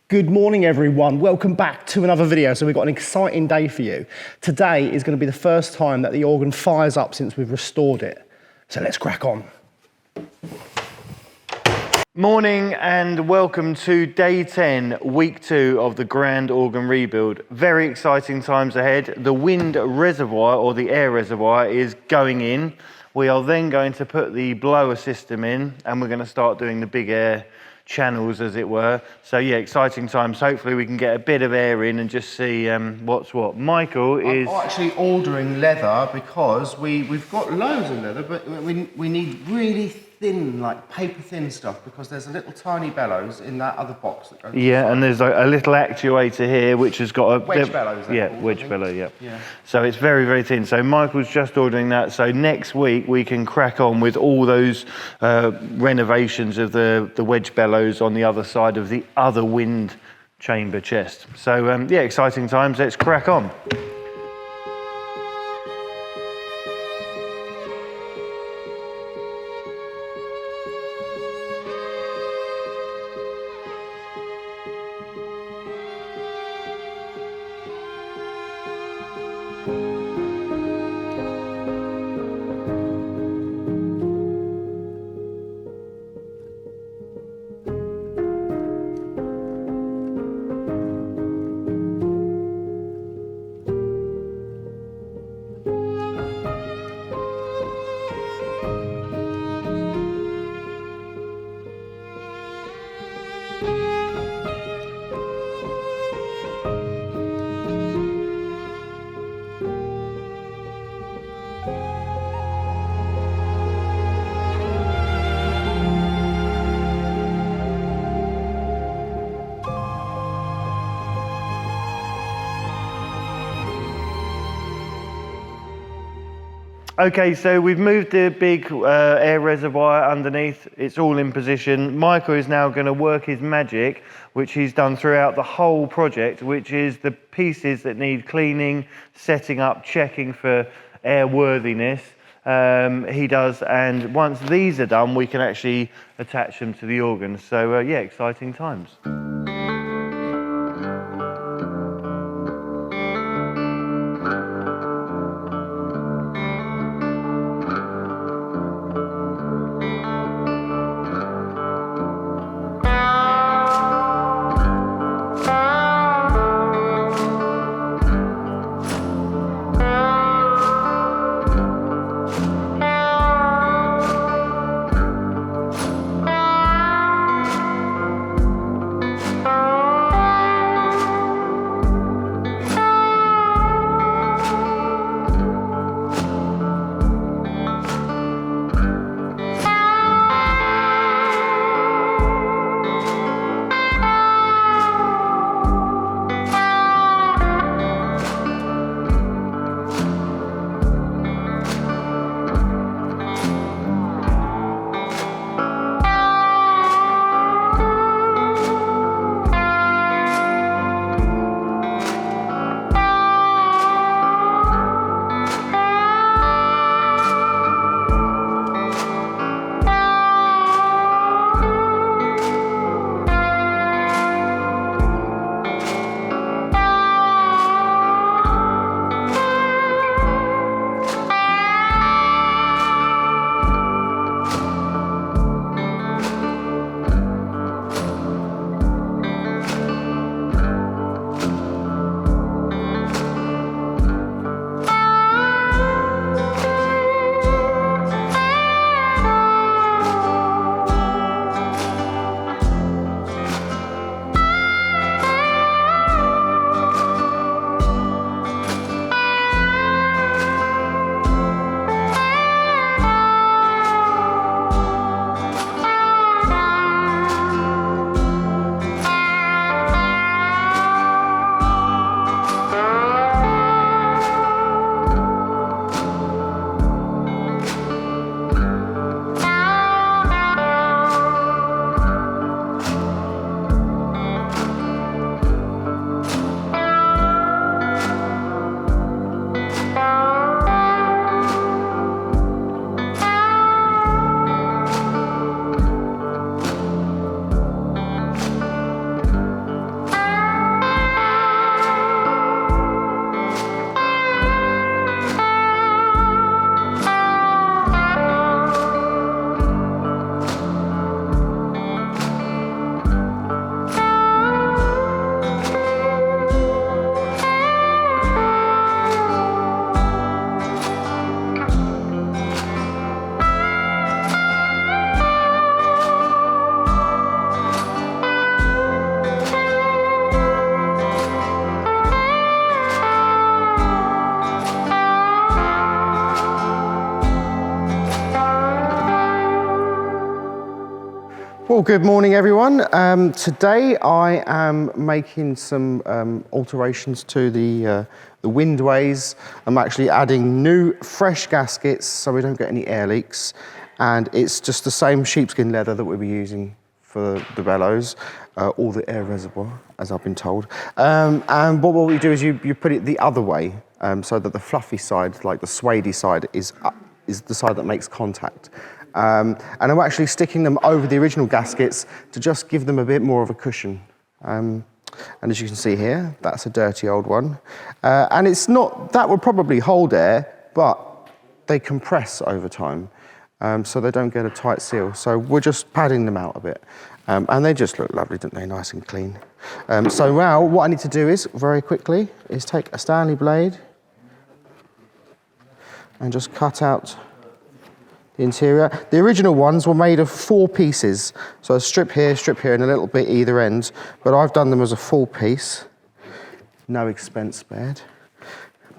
Good morning, everyone. Welcome back to another video. So we've got an exciting day for you. Today is going to be the first time that the organ fires up since we've restored it. So let's crack on. Morning and welcome to day 10, week 2 of the grand organ rebuild. Very exciting times ahead. The wind reservoir or the air reservoir is going in. We are then going to put the blower system in and we're going to start doing the big air channels, as it were. So yeah, exciting times. Hopefully we can get a bit of air in and just see what's what. Michael is actually ordering leather because we've got loads of leather, but we need really thin, like paper thin stuff, because there's a little tiny bellows in that other box that goes and there's a little actuator here which has got a wedge bellows. Wedge bellow. Yeah. So it's very, very thin. So Michael's just ordering that. So next week we can crack on with all those renovations of the wedge bellows on the other side of the other wind chamber chest. So yeah, exciting times. Let's crack on. Okay, so we've moved the big air reservoir underneath. It's all in position. Michael is now going to work his magic, which he's done throughout the whole project, which is the pieces that need cleaning, setting up, checking for airworthiness. He does, and once these are done, we can actually attach them to the organ. So yeah, exciting times. Cool, good morning everyone. Today I am making some alterations to the windways. I'm actually adding new fresh gaskets so we don't get any air leaks. And it's just the same sheepskin leather that we'll be using for the bellows, or the air reservoir, as I've been told. And what we do is you put it the other way, so that the fluffy side, like the suede side, is the side that makes contact. And I'm actually sticking them over the original gaskets to just give them a bit more of a cushion. And as you can see here, that's a dirty old one. And it's not, that will probably hold air, but they compress over time, so they don't get a tight seal. So we're just padding them out a bit. And they just look lovely, don't they? Nice and clean. So now what I need to do is, very quickly, is take a Stanley blade and just cut out the interior. The original ones were made of 4 pieces. So a strip here, and a little bit either end. But I've done them as a full piece. No expense spared.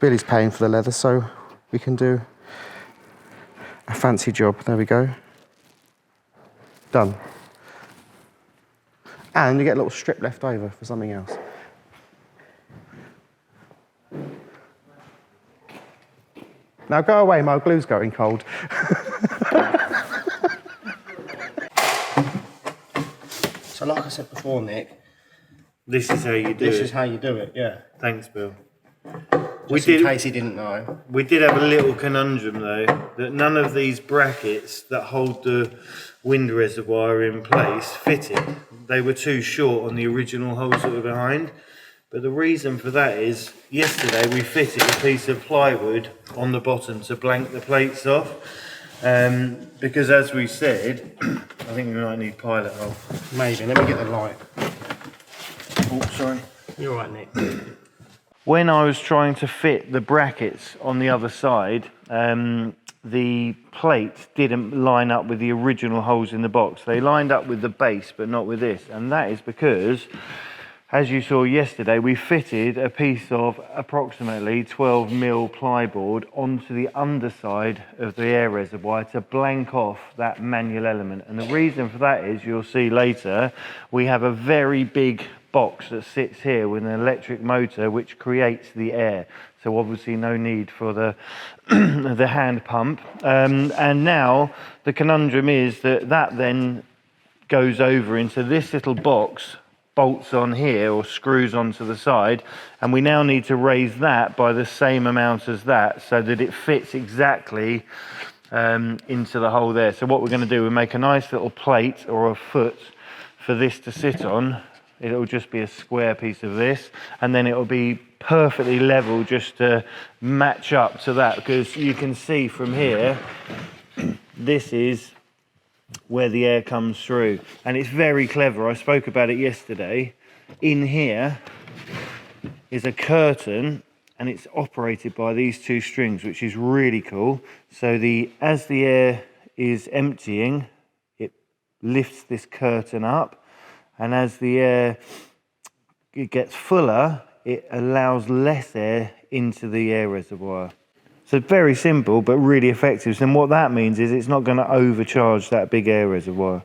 Billy's paying for the leather, so we can do a fancy job. There we go. Done. And you get a little strip left over for something else. Now go away, my glue's going cold. So like I said before, Nick, This is how you do it. this is how you do it, yeah. Thanks, Bill. Just in case he didn't know. We did have a little conundrum though, that none of these brackets that hold the wind reservoir in place fitted. They were too short on the original holes that were behind. But the reason for that is, yesterday we fitted a piece of plywood on the bottom to blank the plates off. Because as we said, I think we might need pilot hole. Maybe, let me get the light. Oh, sorry. You're right, Nick. When I was trying to fit the brackets on the other side, the plates didn't line up with the original holes in the box. They lined up with the base, but not with this. And that is because, as you saw yesterday, we fitted a piece of approximately 12mm plyboard onto the underside of the air reservoir to blank off that manual element. And the reason for that is, you'll see later, we have a very big box that sits here with an electric motor which creates the air. So obviously no need for the the hand pump. And now the conundrum is that then goes over into this little box, bolts on here or screws onto the side, and we now need to raise that by the same amount as that so that it fits exactly into the hole there. So what we're going to do, we make a nice little plate or a foot for this to sit on. It'll just be a square piece of this, and then it'll be perfectly level just to match up to that, because you can see from here, this is where the air comes through. And it's very clever. I spoke about it yesterday. In here is a curtain, and it's operated by these 2 strings, which is really cool. So as the air is emptying, it lifts this curtain up. And as the air gets fuller, it allows less air into the air reservoir. So it's very simple, but really effective. And what that means is it's not going to overcharge that big air reservoir.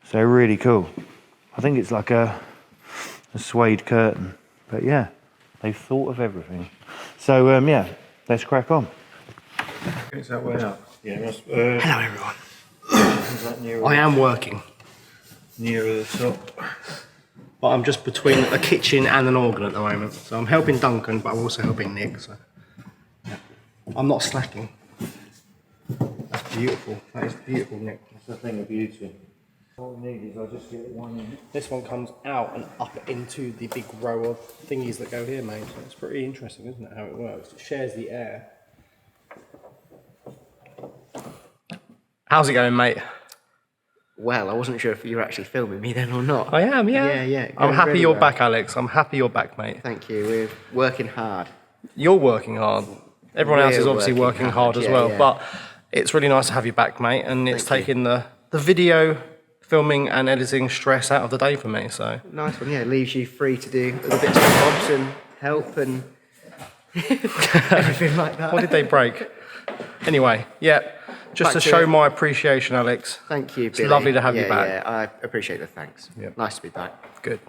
So really cool. I think it's like a suede curtain. But yeah, they've thought of everything. So yeah, let's crack on. Is that way up? Yeah. Hello, everyone. I am working. Nearer the top. But I'm just between a kitchen and an organ at the moment. So I'm helping Duncan, but I'm also helping Nick. So yeah. I'm not slacking. That's beautiful. That is beautiful, Nick. That's the thing of beauty. All I need is I'll just get one. This one comes out and up into the big row of thingies that go here, mate. So it's pretty interesting, isn't it, how it works? It shares the air. How's it going, mate? Well, I wasn't sure if you were actually filming me then or not. I am, yeah. Yeah. I'm happy really you're well. back, Alex. I'm happy you're back, mate. Thank you. We're working hard. You're working hard. Everyone else is We're obviously working hard as yeah, well. yeah. But it's really nice to have you back, mate. And it's Thank you. taking the video, filming and editing stress out of the day for me. So Nice one, yeah. It leaves you free to do other bits and bobs and help and everything like that. what did they break? Anyway, yeah. Just back to show my appreciation, Alex. Thank you, It's Billy. lovely to have you Yeah, back. Yeah, I appreciate the thanks. Yep. Nice to be back. Good.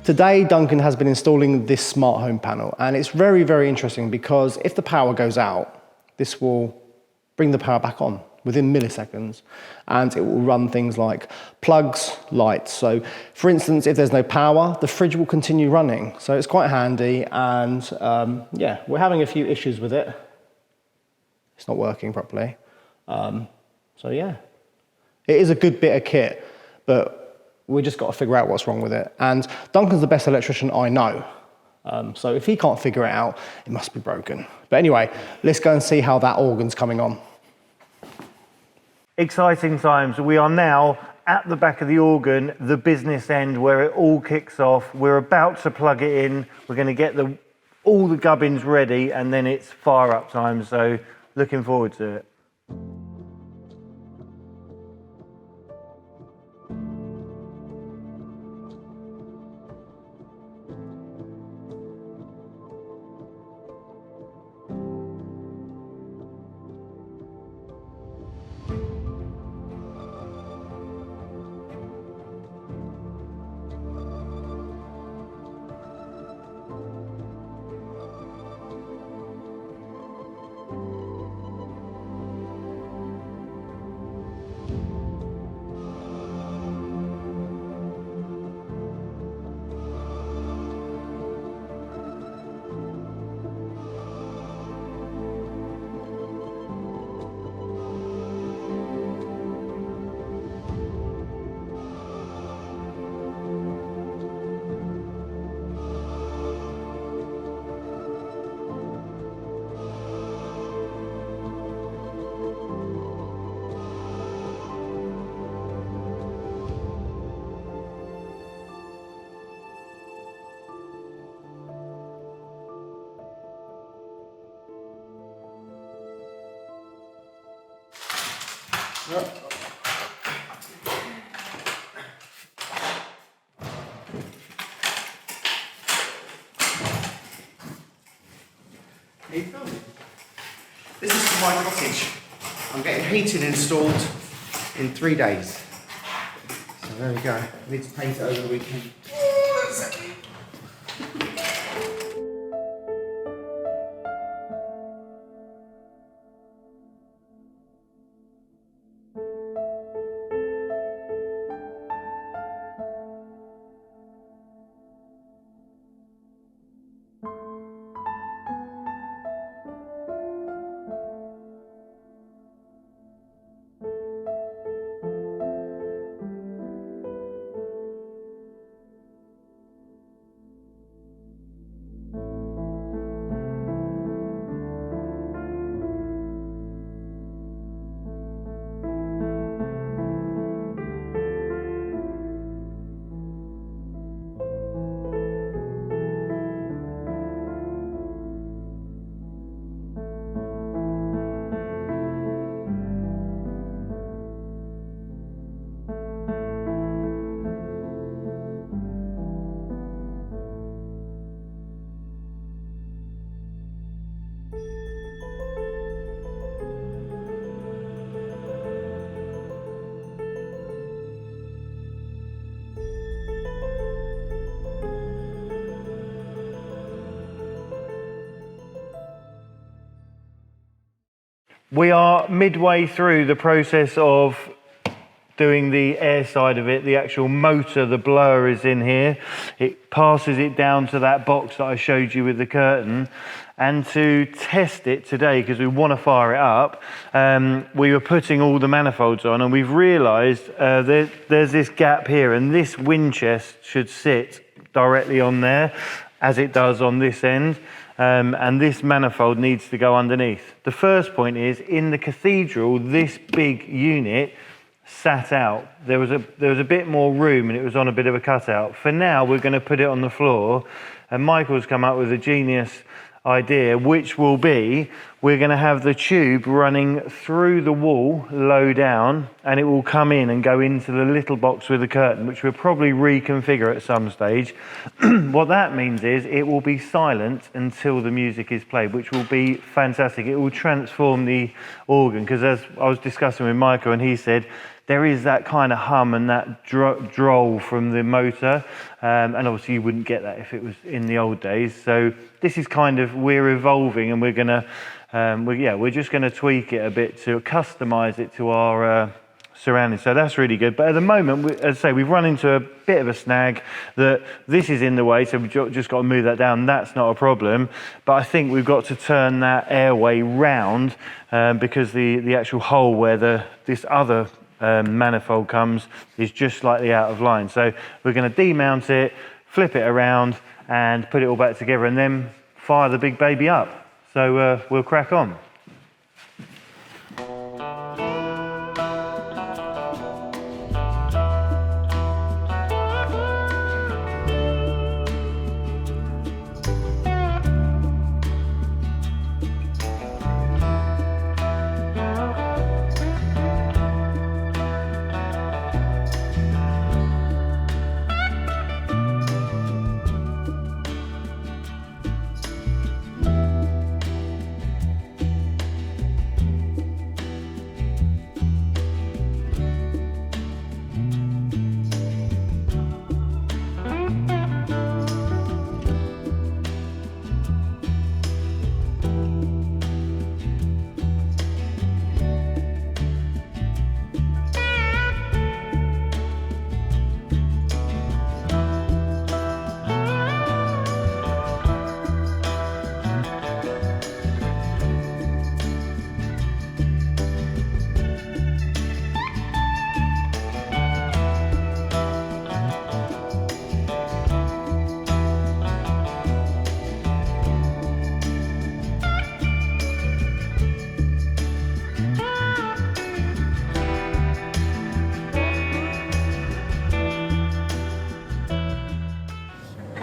Today, Duncan has been installing this smart home panel, and it's very, very interesting because if the power goes out, this will bring the power back on within milliseconds, and it will run things like plugs, lights. So for instance, if there's no power, the fridge will continue running. So it's quite handy, and yeah, we're having a few issues with it. It's not working properly. So yeah, it is a good bit of kit, but we just got to figure out what's wrong with it. And Duncan's the best electrician I know. So if he can't figure it out, it must be broken. But anyway, let's go and see how that organ's coming on. Exciting times. We are now at the back of the organ, the business end where it all kicks off. We're about to plug it in. We're going to get all the gubbins ready, and then it's fire up time. So looking forward to it. This is for my cottage. I'm getting heating installed in 3 days. So there we go. I need to paint it over the weekend. We are midway through the process of doing the air side of it. The actual motor, the blower is in here. It passes it down to that box that I showed you with the curtain. And to test it today, because we want to fire it up, we were putting all the manifolds on, and we've realised there's this gap here, and this wind chest should sit directly on there, as it does on this end, and this manifold needs to go underneath. The first point is, in the cathedral, this big unit sat out. There was a bit more room, and it was on a bit of a cutout. For now, we're going to put it on the floor, and Michael's come up with a genius idea, which will be, we're going to have the tube running through the wall low down, and it will come in and go into the little box with the curtain, which we'll probably reconfigure at some stage. What that means is it will be silent until the music is played, which will be fantastic. It will transform the organ, because as I was discussing with Michael, and he said there is that kind of hum and that droll from the motor, and obviously you wouldn't get that if it was in the old days. So this is kind of, we're evolving, and we're going to we're just going to tweak it a bit to customize it to our surroundings. So that's really good. But at the moment, as I say, we've run into a bit of a snag that this is in the way, so we've just got to move that down. That's not a problem. But I think we've got to turn that airway round, because the actual hole where this other manifold comes is just slightly out of line. So we're going to demount it, flip it around, and put it all back together, and then fire the big baby up. So we'll crack on.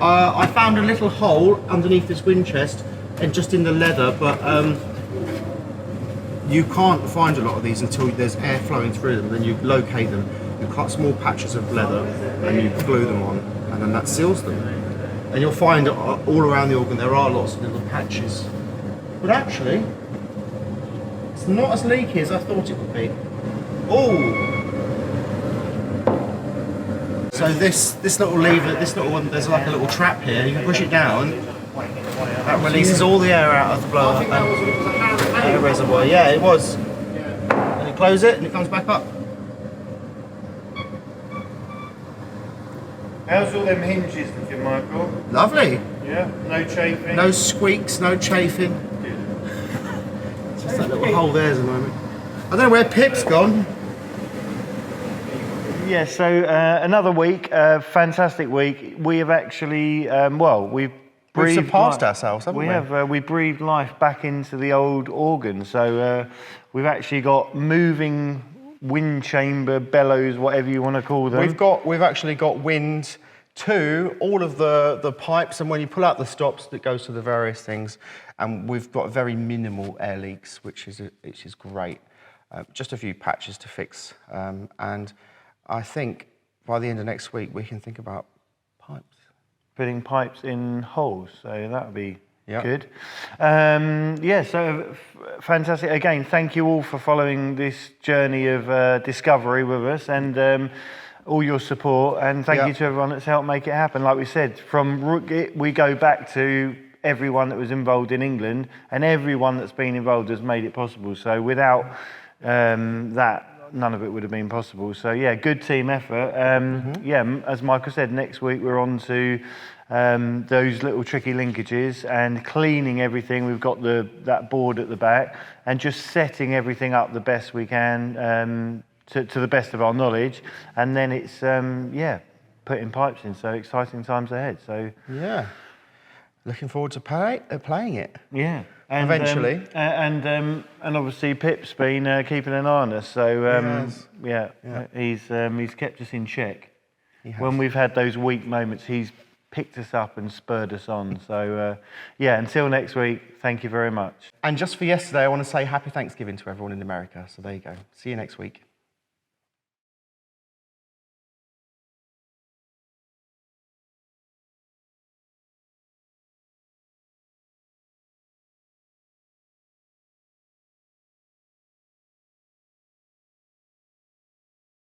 I found a little hole underneath this wind chest and just in the leather, but you can't find a lot of these until there's air flowing through them. Then you locate them, you cut small patches of leather and you glue them on, and then that seals them. And you'll find all around the organ there are lots of little patches. But actually, it's not as leaky as I thought it would be. Oh! So this little lever, this little one, there's like a little trap here. You can push it down. That releases all the air out of the blower and the reservoir. Yeah, it was. And you close it and it comes back up. How's all them hinges looking, Michael? Lovely. Yeah, no chafing? No squeaks, no chafing. Just that little hole there at the moment. I don't know where Pip's gone. Yeah, so another week, fantastic week. We have actually, we've surpassed ourselves, haven't we? We have. We breathed life back into the old organ. So we've actually got moving wind chamber, bellows, whatever you want to call them. We've actually got wind to all of the pipes, and when you pull out the stops, that goes to the various things. And we've got very minimal air leaks, which is great. Just a few patches to fix, and I think by the end of next week we can think about pipes. Putting pipes in holes, so that would be Yep. good. So fantastic. Again, thank you all for following this journey of discovery with us, and all your support, and thank you to everyone that's helped make it happen. Like we said, from we go back to everyone that was involved in England, and everyone that's been involved has made it possible. So without that, none of it would have been possible. So yeah, good team effort. Yeah, as Michael said, next week we're on to those little tricky linkages and cleaning everything. We've got that board at the back and just setting everything up the best we can to the best of our knowledge. And then it's yeah, putting pipes in. So exciting times ahead. So Yeah. Looking forward to playing it. yeah. And, Eventually. And obviously Pip's been keeping an eye on us. So yeah, he's kept us in check. When we've had those weak moments, he's picked us up and spurred us on. So yeah, until next week, thank you very much. And just for yesterday, I want to say happy Thanksgiving to everyone in America. So there you go. See you next week.